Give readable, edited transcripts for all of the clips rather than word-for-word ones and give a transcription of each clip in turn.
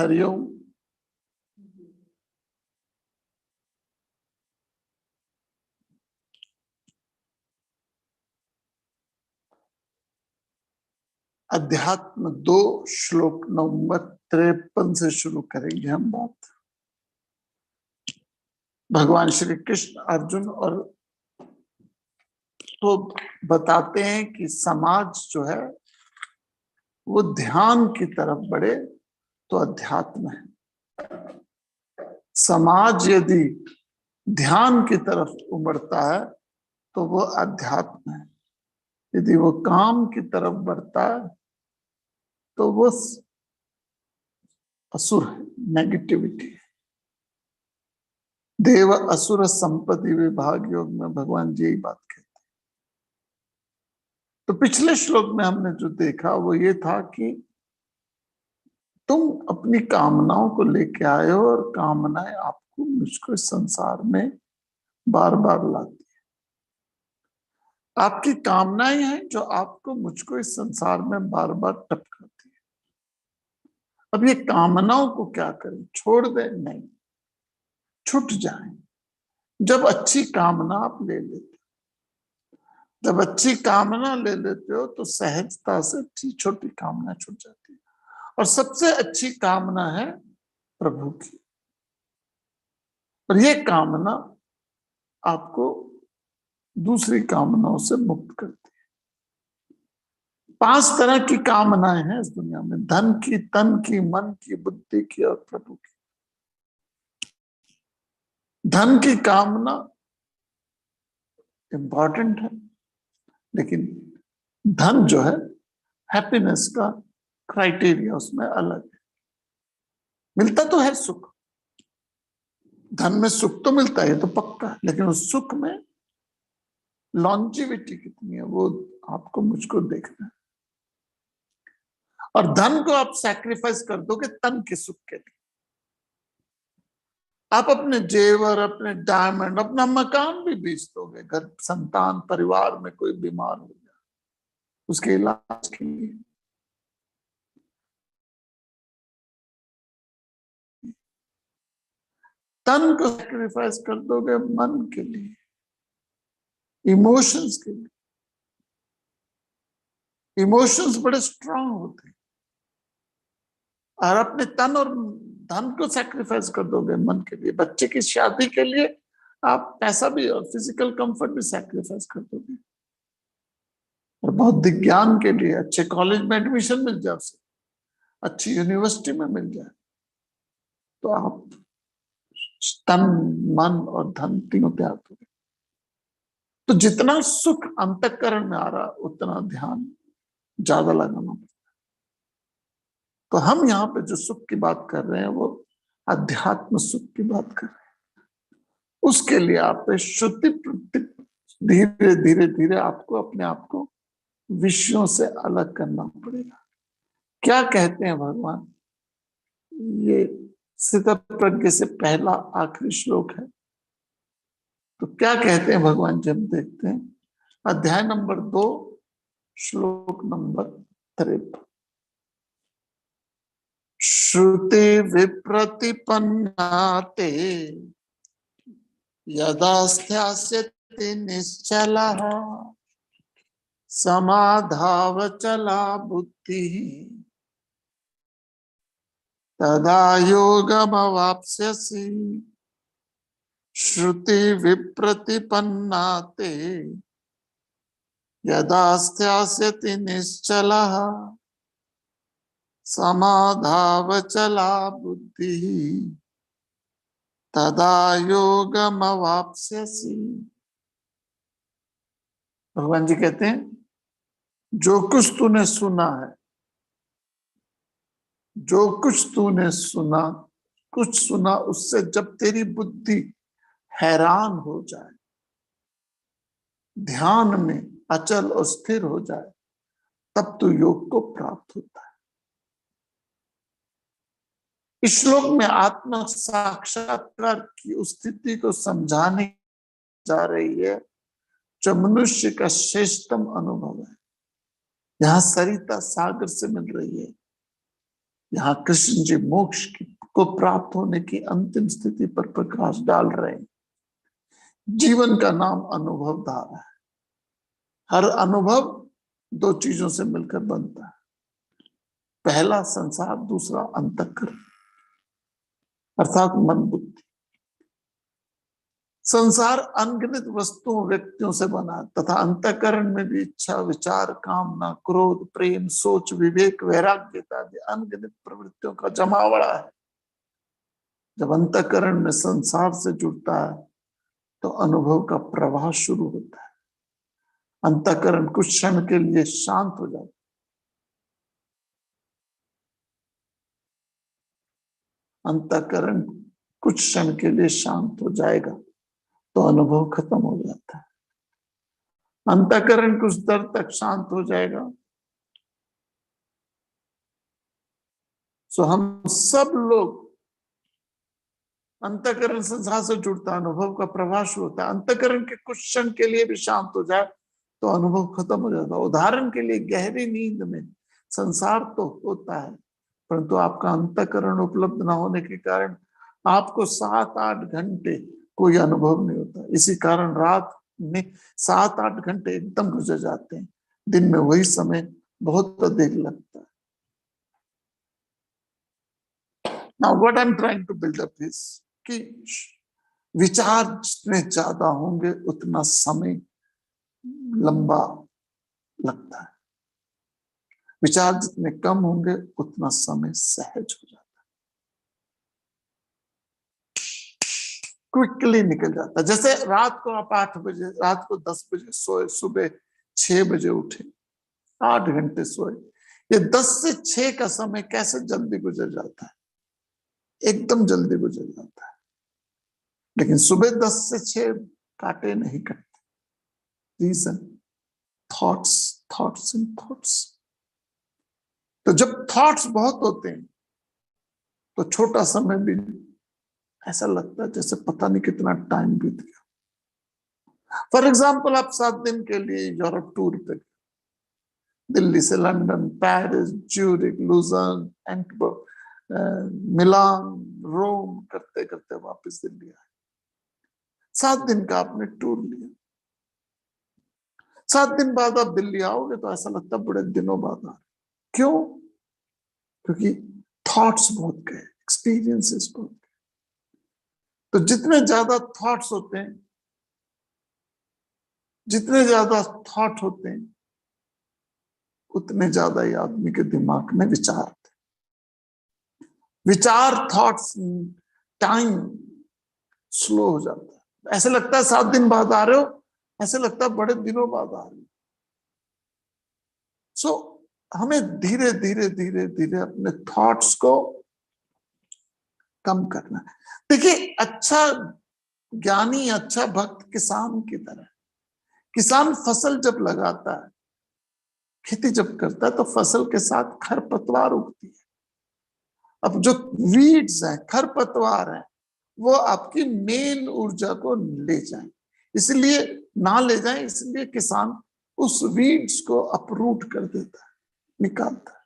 हरिओम। अध्यात्म 2 श्लोक नंबर 53 से शुरू करेंगे हम बात। भगवान श्री कृष्ण अर्जुन और तो बताते हैं कि समाज जो है वो ध्यान की तरफ बढ़े तो अध्यात्म है। समाज यदि ध्यान की तरफ उमड़ता है तो वो अध्यात्म है। यदि वो काम की तरफ बढ़ता है तो वो असुर है, नेगेटिविटी है। देव असुर संपत्ति विभाग योग में भगवान जी यही बात कहते हैं। तो पिछले श्लोक में हमने जो देखा वो ये था कि तुम अपनी कामनाओं को लेके आए हो और कामनाएं आपको मुझको इस संसार में बार बार लाती है। आपकी कामनाएं हैं जो आपको मुझको इस संसार में बार बार टपकाती है। अब ये कामनाओं को क्या करें? छोड़ दें? नहीं, छूट जाएं। जब अच्छी कामना आप ले लेते हो, जब अच्छी कामना ले लेते हो तो सहजता से छोटी कामना छूट जाती है। और सबसे अच्छी कामना है प्रभु की। और ये कामना आपको दूसरी कामनाओं से मुक्त करती है। 5 तरह की कामनाएं हैं इस दुनिया में, धन की, तन की, मन की, बुद्धि की और प्रभु की। धन की कामना इंपॉर्टेंट है, लेकिन धन जो है हैप्पीनेस का क्राइटेरिया उसमें अलग है। मिलता तो है सुख, धन में सुख तो मिलता है, तो पक्का है, लेकिन उस सुख में लॉन्जिविटी कितनी है वो आपको मुझको देखना है। और धन को आप सैक्रिफाइस कर दोगे तन के सुख के लिए। आप अपने जेवर, अपने डायमंड, अपना मकान भी बेच दोगे, घर, संतान, परिवार में कोई बीमार हो गया उसके इलाज के लिए। तन को सैक्रिफाइस कर दोगे मन के लिए, इमोशंस के लिए। इमोशंस बड़े स्ट्रांग होते हैं। और अपने तन और धन को सैक्रिफाइस कर दोगे मन के लिए। बच्चे की शादी के लिए आप पैसा भी और फिजिकल कंफर्ट भी सैक्रिफाइस कर दोगे। और बौद्धिक ज्ञान के लिए अच्छे कॉलेज में एडमिशन मिल जाए, उसे अच्छी यूनिवर्सिटी में मिल जाए, तो आप तन, मन और धन तीनों त्याग दोगे। तो जितना सुख अंतःकरण में आ रहा उतना ध्यान ज्यादा लगाना पड़ता है। तो हम यहाँ पे जो सुख की बात कर रहे हैं वो अध्यात्म सुख की बात कर रहे हैं। उसके लिए आप शुद्धि धीरे धीरे धीरे आपको अपने आप को विषयों से अलग करना पड़ेगा। क्या कहते हैं भगवान? ये स्थितप्रज्ञ से पहला आखिरी श्लोक है। तो क्या कहते हैं भगवान जब देखते हैं अध्याय नंबर 2 श्लोक नंबर 53। श्रुति विप्रतिपन्नाते यदा स्थास्यति निश्चलः समाधावचला बुद्धिः तदा योगमवाप्स्यसि। श्रुति विप्रतिपन्नाते यदा स्थास्यति निश्चलः समाधावचला बुद्धिः तदा योगमवाप्स्यसि। भगवान जी कहते हैं जो कुछ तूने सुना है, जो कुछ तूने सुना, कुछ सुना उससे जब तेरी बुद्धि हैरान हो जाए, ध्यान में अचल और स्थिर हो जाए, तब तू योग को प्राप्त होता है। इस श्लोक में आत्म साक्षात्कार की उस स्थिति को समझाने जा रही है जो मनुष्य का श्रेष्ठतम अनुभव है। यहां सरिता सागर से मिल रही है। यहाँ कृष्ण जी मोक्ष को प्राप्त होने की अंतिम स्थिति पर प्रकाश डाल रहे हैं। जीवन का नाम अनुभव धारा है। हर अनुभव दो चीजों से मिलकर बनता है, पहला संसार, दूसरा अंतःकरण अर्थात मन बुद्धि। संसार अनगिनत वस्तुओं व्यक्तियों से बना है तथा अंतःकरण में भी इच्छा, विचार, कामना, क्रोध, प्रेम, सोच, विवेक, वैराग्य आदि अनगिनत प्रवृत्तियों का जमावड़ा है। जब अंतःकरण में संसार से जुड़ता है तो अनुभव का प्रवाह शुरू होता है। अंतःकरण कुछ क्षण के लिए शांत हो जाता है। अंतःकरण कुछ क्षण के लिए शांत हो जाएगा तो अनुभव खत्म हो जाता है। अंतःकरण कुछ देर तक शांत हो जाएगा। सो हम सब लोग, अंतःकरण संसार से जुड़ता, अनुभव का प्रवाह शुरू होता है। अंतःकरण के कुछ क्षण के लिए भी शांत हो जाए तो अनुभव खत्म हो जाता है। उदाहरण के लिए गहरी नींद में संसार तो होता है परंतु आपका अंतःकरण उपलब्ध न होने के कारण आपको 7-8 घंटे कोई अनुभव नहीं होता। इसी कारण रात में 7-8 घंटे एकदम गुजर जाते हैं, दिन में वही समय बहुत अधिक लगता है। Now what I'm trying to build up is कि विचार जितने ज्यादा होंगे उतना समय लंबा लगता है, विचार जितने कम होंगे उतना समय सहज हो जाता है, क्विकली निकल जाता है। जैसे रात को आप 8 बजे, रात को 10 बजे सोए, सुबह 6 बजे उठे, 8 घंटे सोए, ये 10 से 6 का समय कैसे जल्दी गुजर जाता है, एकदम जल्दी गुजर जाता है। लेकिन सुबह 10 से 6 काटे नहीं कटते। Reason thoughts, thoughts and thoughts. तो जब थॉट्स बहुत होते हैं तो छोटा समय भी ऐसा लगता है जैसे पता नहीं कितना टाइम बीत गया। फॉर एग्जाम्पल, आप 7 दिन के लिए यूरोप टूर पे, दिल्ली से London, Paris, Zurich, Lucerne, Antwerp, मिलान, रोम करते करते वापस दिल्ली आए। 7 दिन का आपने टूर लिया। 7 दिन बाद आप दिल्ली आओगे तो ऐसा लगता है बड़े दिनों बाद आ रहे। क्यों? क्योंकि थॉट्स बहुत गए, एक्सपीरियंसेस बहुत गए। तो जितने ज्यादा थॉट्स होते हैं, जितने ज्यादा थॉट होते हैं उतने ज्यादा ही आदमी के दिमाग में विचार थे। विचार, थॉट्स, टाइम स्लो हो जाता है। ऐसे लगता है 7 दिन बाद आ रहे हो, ऐसे लगता है बड़े दिनों बाद आ रहे हो। सो हमें धीरे धीरे धीरे धीरे अपने थॉट्स को कम करना है। देखिए, अच्छा ज्ञानी, अच्छा भक्त किसान की तरह। किसान फसल जब लगाता है, खेती जब करता है तो फसल के साथ खरपतवार उगती है। अब जो वीड्स हैं, खरपतवार हैं, वो आपकी मेन ऊर्जा को ले जाए, इसलिए ना ले जाए, इसलिए किसान उस वीड्स को अपरूट कर देता है, निकालता है।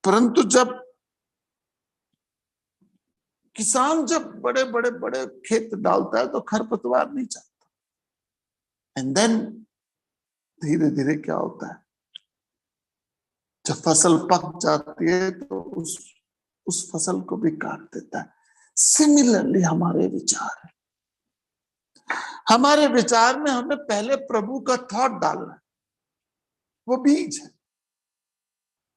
परंतु जब किसान जब बड़े बड़े बड़े खेत डालता है तो खरपतवार नहीं चाहता। एंड देन धीरे धीरे क्या होता है, जब फसल पक जाती है तो उस फसल को भी काट देता है। सिमिलरली हमारे विचार है। हमारे विचार में हमें पहले प्रभु का थॉट डालना है, वो बीज है।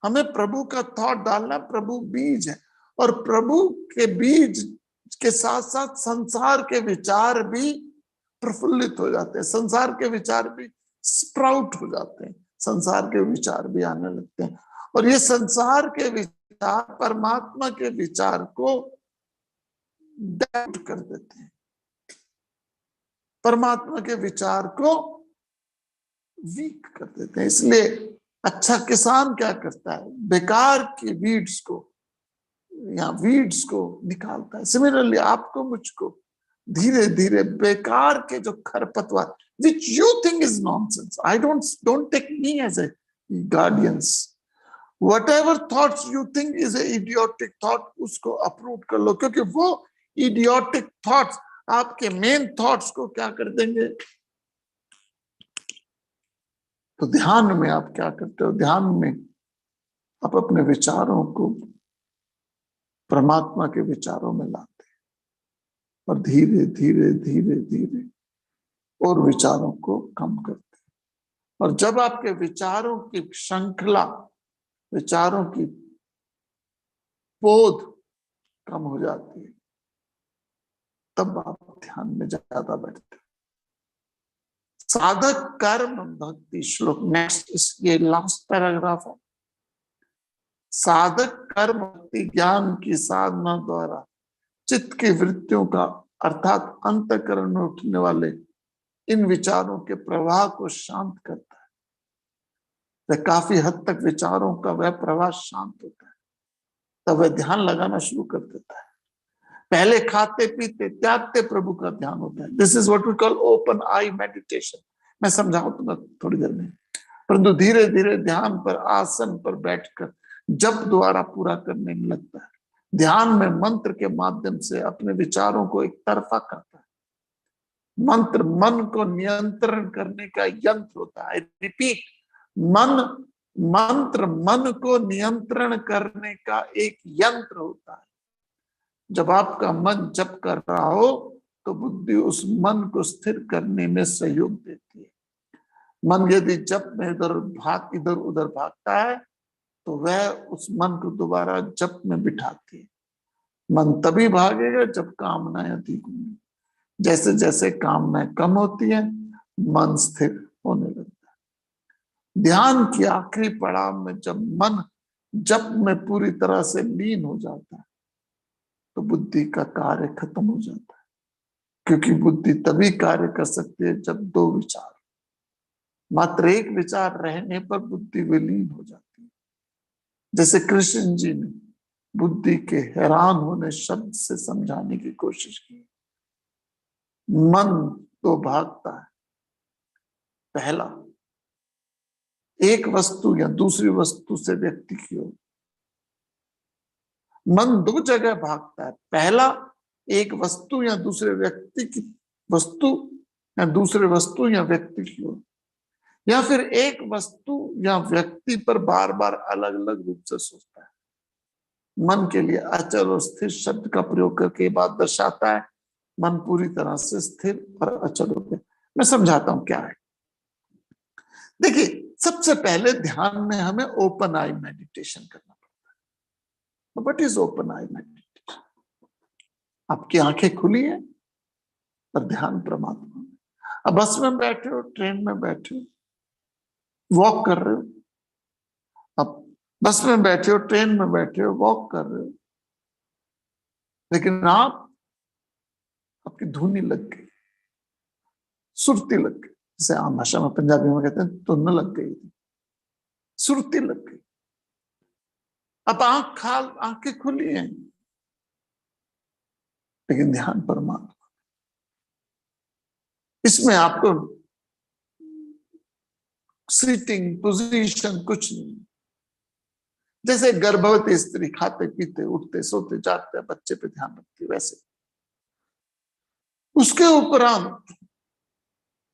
हमें प्रभु का थॉट डालना, प्रभु बीज है। और प्रभु के बीज के साथ साथ संसार के विचार भी प्रफुल्लित हो जाते हैं, संसार के विचार भी स्प्राउट हो जाते हैं, संसार के विचार भी आने लगते हैं। और ये संसार के विचार परमात्मा के विचार को डाउट कर देते हैं, परमात्मा के विचार को वीक कर देते हैं। इसलिए अच्छा किसान क्या करता है, बेकार की वीड्स को या वीड्स को निकालता है। सिमिलरली आपको, मुझको धीरे धीरे बेकार के जो खरपतवार, which you think is nonsense, I don't take me as a guardians, whatever thoughts you think is a idiotic thought, उसको अप्रूव कर लो, क्योंकि वो idiotic thoughts आपके मेन थॉट्स को क्या कर देंगे। तो ध्यान में आप क्या करते हो, ध्यान में आप अपने विचारों को परमात्मा के विचारों में लाते हैं और धीरे धीरे धीरे धीरे और विचारों को कम करते हैं। और जब आपके विचारों की श्रृंखला, विचारों की पोध कम हो जाती है, तब आप ध्यान में ज्यादा बैठते हैं। साधक कर्म भक्ति श्लोक, नेक्स्ट ये लास्ट पैराग्राफ है। साधक कर्म भक्ति ज्ञान की साधना द्वारा चित्त की वृत्तियों का अर्थात अंतःकरण में उठने वाले इन विचारों के प्रवाह को शांत करता है। वह काफी हद तक विचारों का वह प्रवाह शांत होता है, तब वह ध्यान लगाना शुरू कर देता है। पहले खाते पीते त्यागते प्रभु का ध्यान होता है। This is what we call open eye meditation. मैं समझाऊं तुम्हें थोड़ी देर में, परंतु धीरे धीरे ध्यान पर आसन पर बैठकर जप द्वारा पूरा करने में लगता है। ध्यान में मंत्र के माध्यम से अपने विचारों को एक तरफा करता है। मंत्र मन को नियंत्रण करने का यंत्र होता है। रिपीट, मंत्र मन को नियंत्रण करने का एक यंत्र होता है। जब आपका मन जप कर रहा हो तो बुद्धि उस मन को स्थिर करने में सहयोग देती है। मन यदि जप में इधर उधर भागता है तो वह उस मन को दोबारा जप में बिठाती है। मन तभी भागेगा जब कामनाएं अधिक होंगी। जैसे जैसे कामनाएं कम होती है, मन स्थिर होने लगता है। ध्यान की आखिरी पड़ाव में जब मन जप में पूरी तरह से लीन हो जाता है तो बुद्धि का कार्य खत्म हो जाता है, क्योंकि बुद्धि तभी कार्य कर सकती है जब दो विचार, मात्र एक विचार रहने पर बुद्धि विलीन हो जाती है। जैसे कृष्ण जी ने बुद्धि के हैरान होने शब्द से समझाने की कोशिश की। मन तो भागता है, पहला एक वस्तु या दूसरी वस्तु से व्यक्ति की ओर। मन दो जगह भागता है, पहला एक वस्तु या दूसरे व्यक्ति की वस्तु या दूसरे वस्तु या व्यक्ति की ओर, या फिर एक वस्तु या व्यक्ति पर बार बार अलग अलग रूप से सोचता है। मन के लिए अचल और स्थिर शब्द का प्रयोग करके बात दर्शाता है। मन पूरी तरह से स्थिर और अचल हो गया। मैं समझाता हूं क्या है। देखिए, सबसे पहले ध्यान में हमें ओपन आई मेडिटेशन करना पड़ता है। What is open eye meditation? आपकी आंखें खुली हैं और ध्यान परमात्मा में। अब बस में बैठे हो, ट्रेन में बैठे हो, वॉक कर रहे हो, अब बस में बैठे हो, ट्रेन में बैठे हो, वॉक कर रहे हो, लेकिन आपकी धुनी लग गई, सुरती लग गई, जैसे आम भाषा में पंजाबी में कहते हैं धुन लग गई, सुरती लग गई। अब आंखें खुली हैं, लेकिन ध्यान परमात्मा। इसमें आपको सीटिंग पोजीशन कुछ नहीं। जैसे गर्भवती स्त्री खाते पीते उठते सोते जागते बच्चे पे ध्यान रखती, वैसे उसके उपरांत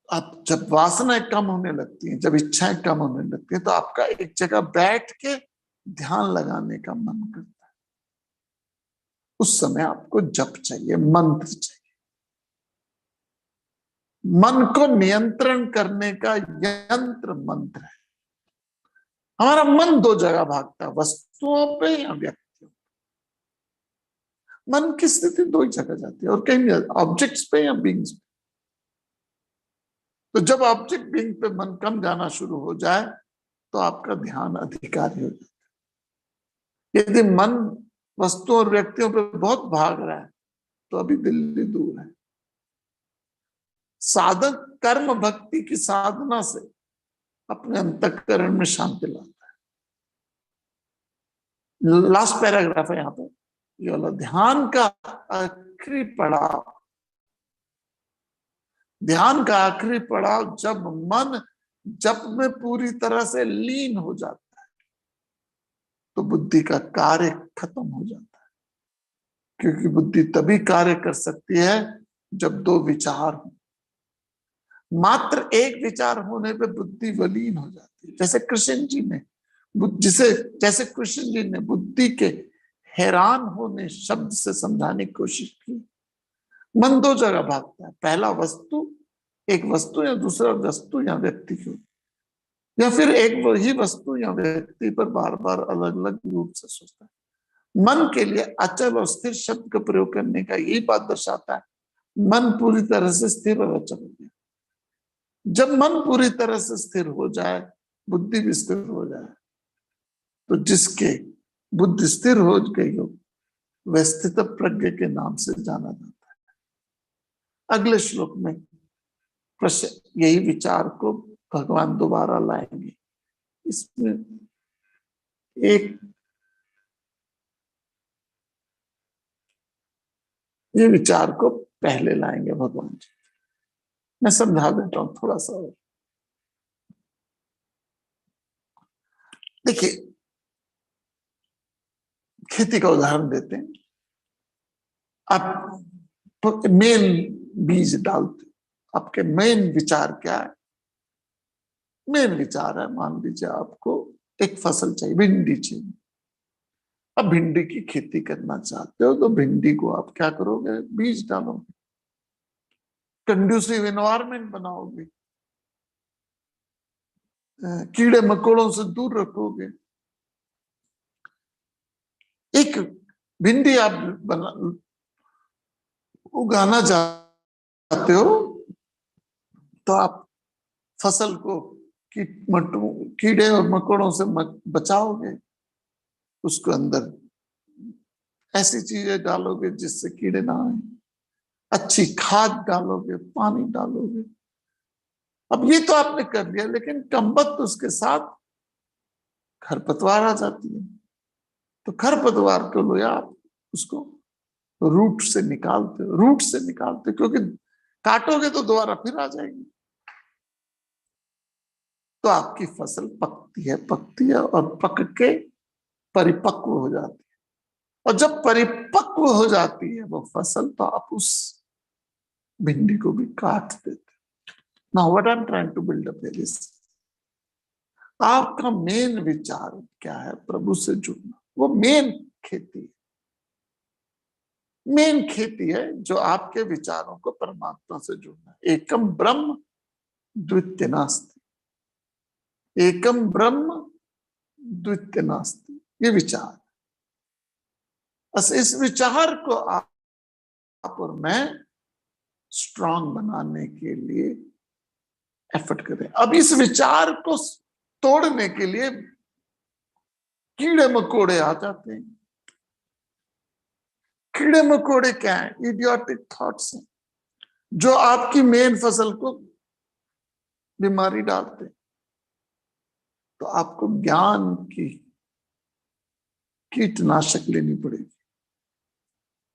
आप जब वासनाएं कम होने लगती हैं, जब इच्छाएं कम होने लगती हैं, तो आपका एक जगह बैठ के ध्यान लगाने का मन करता है। उस समय आपको जप चाहिए, मंत्र चाहिए। मन को नियंत्रण करने का यंत्र मंत्र है। हमारा मन दो जगह भागता है, वस्तुओं पे या व्यक्तियों पे। मन की स्थिति दो ही जगह जाती है और कहीं नहीं, ऑब्जेक्ट्स पे या बीइंग्स पे। तो जब ऑब्जेक्ट बीइंग पे मन कम जाना शुरू हो जाए तो आपका ध्यान अधिकारी हो जाता है। यदि मन वस्तुओं और व्यक्तियों पे बहुत भाग रहा है तो अभी दिल्ली दूर है। साधक कर्म भक्ति की साधना से अपने अंतःकरण में शांति लाता है। लास्ट पैराग्राफ है यहाँ पे, ये वाला ध्यान का आखिरी पड़ाव ध्यान का आखिरी पड़ाव जब मन जप में पूरी तरह से लीन हो जाता है तो बुद्धि का कार्य खत्म हो जाता है, क्योंकि बुद्धि तभी कार्य कर सकती है जब दो विचार हो। मात्र एक विचार होने पे बुद्धि वलीन हो जाती है। जैसे कृष्ण जी ने जैसे कृष्ण जी ने बुद्धि के हैरान होने शब्द से समझाने की कोशिश की। मन दो जगह भागता है, पहला एक वस्तु या दूसरा वस्तु या व्यक्ति को, या फिर एक वही वस्तु या व्यक्ति पर बार बार अलग अलग रूप से सोचता है। मन के लिए अचल और स्थिर शब्द का प्रयोग करने का यही बात दर्शाता है मन पूरी तरह से स्थिर और अचल हो गया। जब मन पूरी तरह से स्थिर हो जाए, बुद्धि भी स्थिर हो जाए, तो जिसके बुद्धि स्थिर हो गई हो वह स्थित प्रज्ञ के नाम से जाना जाता है। अगले श्लोक में यही विचार को भगवान दोबारा लाएंगे। इसमें ये विचार को पहले लाएंगे भगवान जी। मैं समझा देता हूं थोड़ा सा। देखिए, खेती का उदाहरण देते हैं। आप मेन बीज डालते, आपके मेन विचार क्या है? मेन विचार है, मान लीजिए आपको एक फसल चाहिए, भिंडी चाहिए। अब भिंडी की खेती करना चाहते हो तो भिंडी को आप क्या करोगे? बीज डालोगे, कंड्यूसिव एनवायरनमेंट बनाओगे, कीड़े मकोड़ों से दूर रखोगे। एक भिंडी आप उगाना चाहते हो तो आप फसल को कीड़े और मकोड़ों से बचाओगे। उसको अंदर ऐसी चीजें डालोगे जिससे कीड़े ना आए, अच्छी खाद डालोगे, पानी डालोगे। अब ये तो आपने कर लिया, लेकिन कमबख्त उसके साथ खरपतवार आ जाती है। तो खरपतवार को लो, आप उसको रूट से निकालते, क्योंकि काटोगे तो दोबारा फिर आ जाएगी। तो आपकी फसल पकती है और पक के परिपक्व हो जाती है। और जब परिपक्व हो जाती है वो फसल, तो आप उस भिंडी को भी काट देते। Now what I am trying to build up this, आपका मेन विचार क्या है? प्रभु से जुड़ना। वो मेन खेती है जो आपके विचारों को परमात्मा से जुड़ना। एकम ब्रह्म द्वितीय नास्ति, एकम ब्रह्म द्वितीय नास्ति, ये विचार। बस इस विचार को आप और मैं स्ट्रांग बनाने के लिए एफर्ट करें। अब इस विचार को तोड़ने के लिए कीड़े मकोड़े आ जाते हैं। कीड़े मकोड़े क्या है? इडियोटिक थॉट्स हैं जो आपकी मेन फसल को बीमारी डालते हैं। तो आपको ज्ञान की कीटनाशक लेनी पड़ेगी,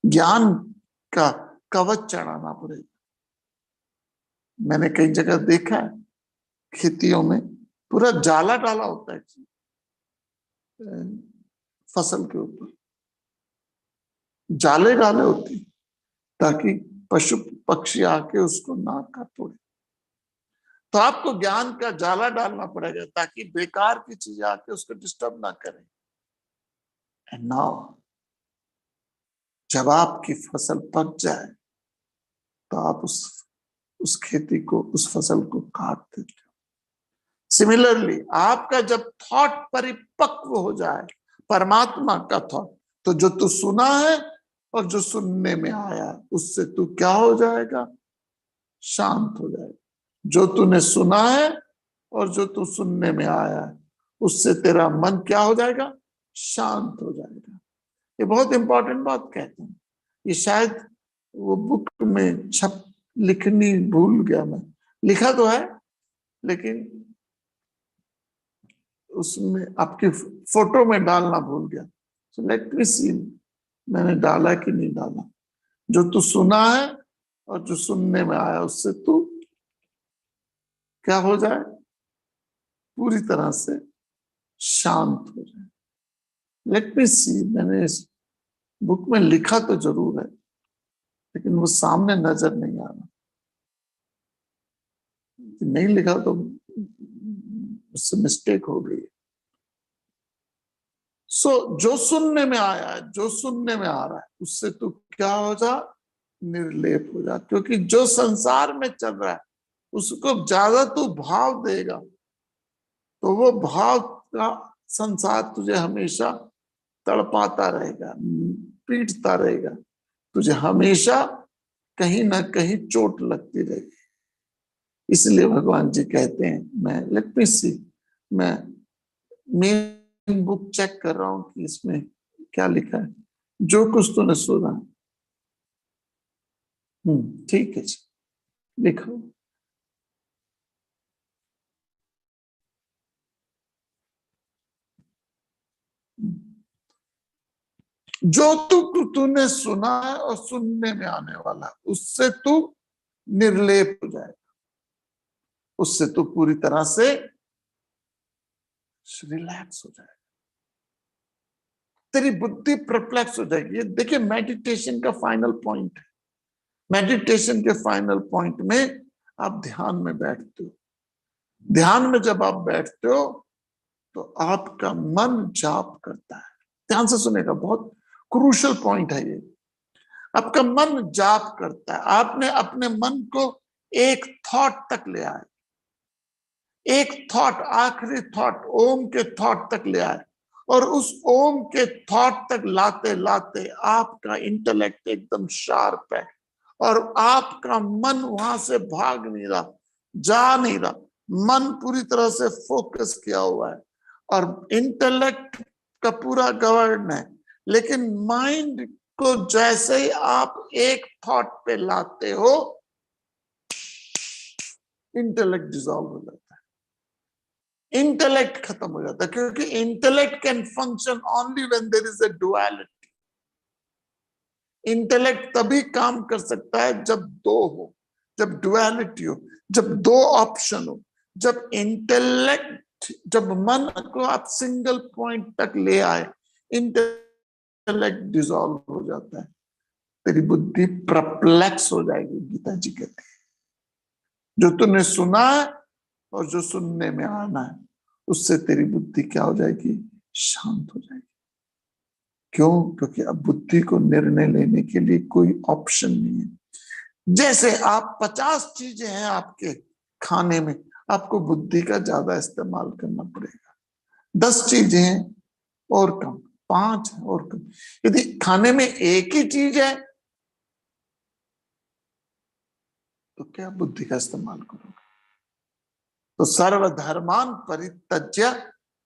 ज्ञान का कवच चढ़ाना पड़ेगा। मैंने कई जगह देखा है, खेतियों में पूरा जाला डाला होता है फसल के ऊपर, जाले डाले होते हैं ताकि पशु पक्षी आके उसको ना काट तोड़े। तो आपको ज्ञान का जाला डालना पड़ेगा ताकि बेकार की चीजें आके उसको डिस्टर्ब ना करें। एंड नाउ जब आपकी फसल पक जाए तो आप उस खेती को, उस फसल को काट देते हो। सिमिलरली आपका जब थॉट परिपक्व हो जाए, परमात्मा का थॉट, तो जो तू सुना है और जो सुनने में आया उससे तू क्या हो जाएगा? शांत हो जाएगा। जो तूने सुना है और जो तू सुनने में आया है उससे तेरा मन क्या हो जाएगा? शांत हो जाएगा। ये बहुत इंपॉर्टेंट बात कहते हैं। ये शायद वो बुक में लिखनी भूल गया मैं, लिखा तो है लेकिन उसमें आपकी फोटो में डालना भूल गया। सो लेट मी सी, मैंने डाला कि नहीं डाला। जो तू सुना है और जो सुनने में आया उससे तू क्या हो जाए, पूरी तरह से शांत हो जाए। लेट मी सी, मैंने इस बुक में लिखा तो जरूर है, लेकिन वो सामने नजर नहीं आ रहा। नहीं लिखा तो उससे मिस्टेक हो गई। सो जो सुनने में आया है, जो सुनने में आ रहा है, उससे तू क्या हो जा, निर्लेप हो जा। क्योंकि जो संसार में चल रहा है उसको ज्यादा तू भाव देगा तो वो भाव का संसार तुझे हमेशा तड़पाता रहेगा, पीटता रहेगा, तुझे हमेशा कहीं ना कहीं चोट लगती रहेगी। इसलिए भगवान जी कहते हैं, मैं लेट मी सी, मैं मेन बुक चेक कर रहा हूं कि इसमें क्या लिखा है। जो कुछ तूने सुना, ठीक है जी, लिखो। जो तूने सुना है और सुनने में आने वाला है, उससे तू निर्लेप हो जाएगा, उससे तू पूरी तरह से रिलैक्स हो जाएगा, तेरी बुद्धि परप्लेक्स हो जाएगी। ये देखिए मेडिटेशन का फाइनल पॉइंट है। मेडिटेशन के फाइनल पॉइंट में आप ध्यान में बैठते हो। ध्यान में जब आप बैठते हो तो आपका मन जाप करता है। ध्यान से सुनेगा, बहुत क्रूशियल पॉइंट है ये। आपका मन जाप करता है। आपने अपने मन को एक थॉट तक ले आए, एक थॉट, आखिरी थॉट, ओम के थॉट तक ले आए, और उस ओम के थॉट तक लाते लाते आपका इंटेलेक्ट एकदम शार्प है और आपका मन वहां से भाग नहीं रहा, जा नहीं रहा। मन पूरी तरह से फोकस किया हुआ है और इंटेलेक्ट का पूरा गवर्न है। लेकिन माइंड को जैसे ही आप एक थॉट पे लाते हो, इंटेलेक्ट डिसॉल्व हो जाता है, इंटेलेक्ट खत्म हो जाता है। क्योंकि intellect can function only when there is a duality. Intellect तभी काम कर सकता है जब दो हो, जब डुअलिटी हो, जब दो ऑप्शन हो। जब इंटेलेक्ट, जब मन को आप सिंगल पॉइंट तक ले आए, इंटेलेक्ट डिसॉल्व हो जाता है, तेरी बुद्धि परप्लेक्स हो जाएगी। गीता जी कहते हैं जो तूने सुना है और जो सुनने में आना है, उससे तेरी बुद्धि क्या हो जाएगी, शांत हो जाएगी। क्यों? क्योंकि अब बुद्धि को निर्णय लेने के लिए कोई ऑप्शन नहीं है। जैसे आप 50 चीजें हैं आपके खाने में, आपको बुद्धि का ज्यादा इस्तेमाल करना पड़ेगा। 10 चीजें हैं और कम, 5 है और कम। यदि खाने में एक ही चीज है तो क्या बुद्धि का इस्तेमाल करोगे? तो सर्वधर्मान परित्यज्य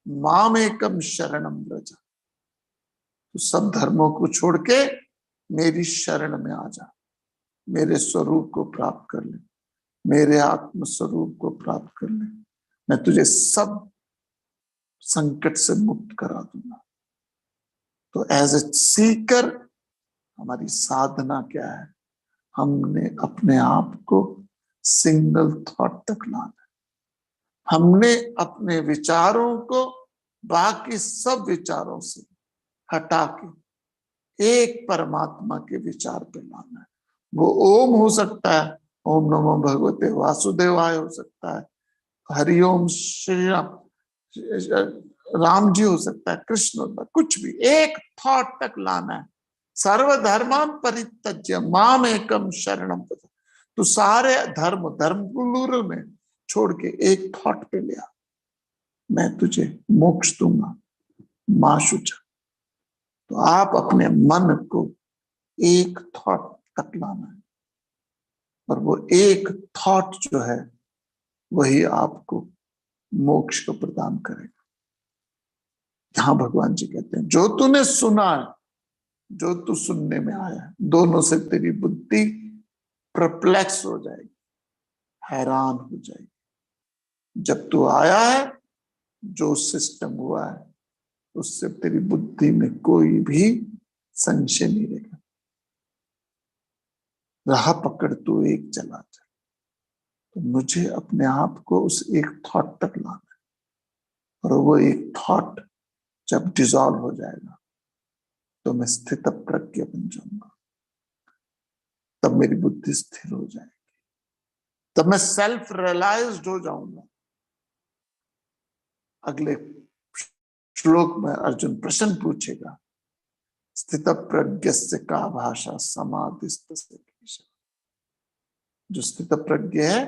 मामेकम शरणम व्रज। तो सब धर्मों को छोड़ के मेरी शरण में आ जा, मेरे स्वरूप को प्राप्त कर ले, मेरे आत्म स्वरूप को प्राप्त कर ले, मैं तुझे सब संकट से मुक्त करा दूंगा। तो एज ए सीकर हमारी साधना क्या है? हमने अपने आप को सिंगल थॉट तक लाना, हमने अपने विचारों को बाकी सब विचारों से हटा के एक परमात्मा के विचार पे लाना है। वो ओम हो सकता है, ओम नमो भगवते वासुदेवाय हो सकता है, हरिओम श्री राम, राम जी हो सकता है, कृष्ण होता है, कुछ भी एक थॉट तक लाना है। सर्वधर्मान परित्यज्य माम एकम शरणम व्रज। तो सारे धर्म, धर्म प्लूरल में छोड़ के एक थॉट पे ले आ, मैं तुझे मोक्ष दूंगा, मां शुचा। तो आप अपने मन को एक थॉट तक लाना है और वो एक थॉट जो है वही आपको मोक्ष को प्रदान करेगा। यहां भगवान जी कहते हैं जो तूने सुना है, जो तू सुनने में आया है, दोनों से तेरी बुद्धि परप्लेक्स हो जाएगी, हैरान हो जाएगी। जब तू आया है, जो सिस्टम हुआ है उससे तेरी बुद्धि में कोई भी संशय नहीं रहेगा। राह पकड़ तू एक चला चल, तो मुझे अपने आप को उस एक थॉट तक लाना है, और वो एक थॉट जब डिसॉल्व हो जाएगा तो मैं स्थित प्रज्ञ बन जाऊंगा। तब मेरी बुद्धि स्थिर हो जाएगी, तब मैं सेल्फ रियलाइज्ड हो जाऊंगा। अगले श्लोक में अर्जुन प्रश्न पूछेगा, स्थित प्रज्ञस्य का भाषा समाधिस्थ से। जो स्थित प्रज्ञ है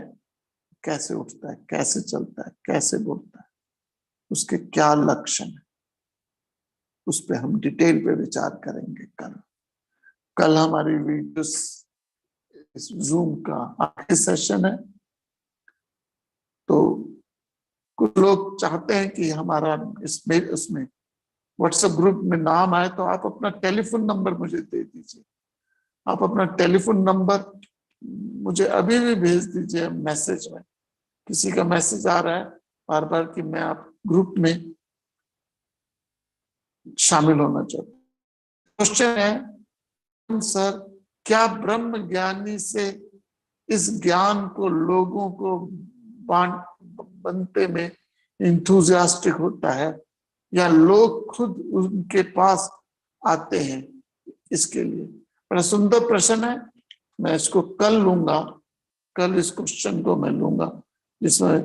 कैसे उठता है, कैसे चलता है, कैसे बोलता है, उसके क्या लक्षण है, उस पर हम डिटेल पे विचार करेंगे। कल हमारी वीडियोस, इस जूम का आखिरी सेशन है, तो कुछ लोग चाहते हैं कि हमारा उसमें व्हाट्सएप ग्रुप में नाम आए, तो आप अपना टेलीफोन नंबर मुझे दे दीजिए। आप अपना टेलीफोन नंबर मुझे अभी भी भेज दीजिए मैसेज में। किसी का मैसेज आ रहा है बार बार कि मैं आप ग्रुप में शामिल होना चाहता हूँ। क्वेश्चन है, सर क्या ब्रह्म ज्ञानी से इस ज्ञान को लोगों को बनते में इंथुजियास्टिक होता है, या लोग खुद उनके पास आते हैं इसके लिए? बड़ा सुंदर प्रश्न है, मैं इसको कल लूंगा। कल इस क्वेश्चन को मैं लूंगा, जिसमें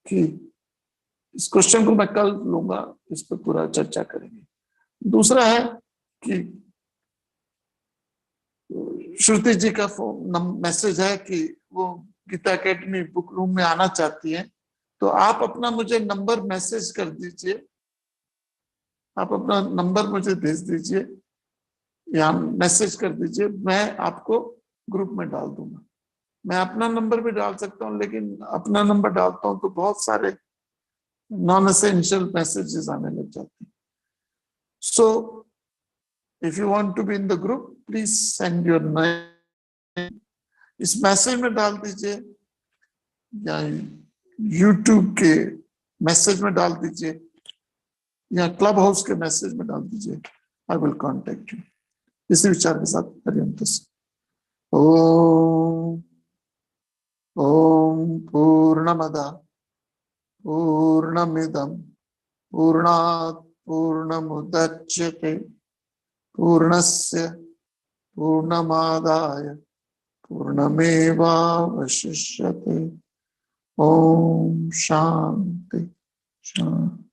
कि इस क्वेश्चन को मैं कल लूंगा, इस पर पूरा चर्चा करेंगे। दूसरा है कि श्रुति जी का मैसेज है कि वो गीता एकेडमी बुक रूम में आना चाहती है, तो आप अपना मुझे नंबर मैसेज कर दीजिए, आप अपना नंबर मुझे भेज दीजिए या मैसेज कर दीजिए, मैं आपको ग्रुप में डाल दूंगा। मैं अपना नंबर भी डाल सकता हूँ, लेकिन अपना नंबर डालता हूँ तो बहुत सारे नॉन एसेंशियल मैसेजेस आने लग जाते हैं। So if you want to be in the group, please send your name, इस मैसेज में डाल दीजिए या यूट्यूब के मैसेज में डाल दीजिए या क्लब हाउस के मैसेज में डाल दीजिए। I will contact you. इसी विचार के साथ हरिओम तस्सत्। ओम ओम पूर्णमदः पूर्णमिदं पूर्णात् पूर्णमुदच्यते पूर्णस्य पूर्णमादाय पूर्णमेवावशिष्यते। ओम शांति शांति।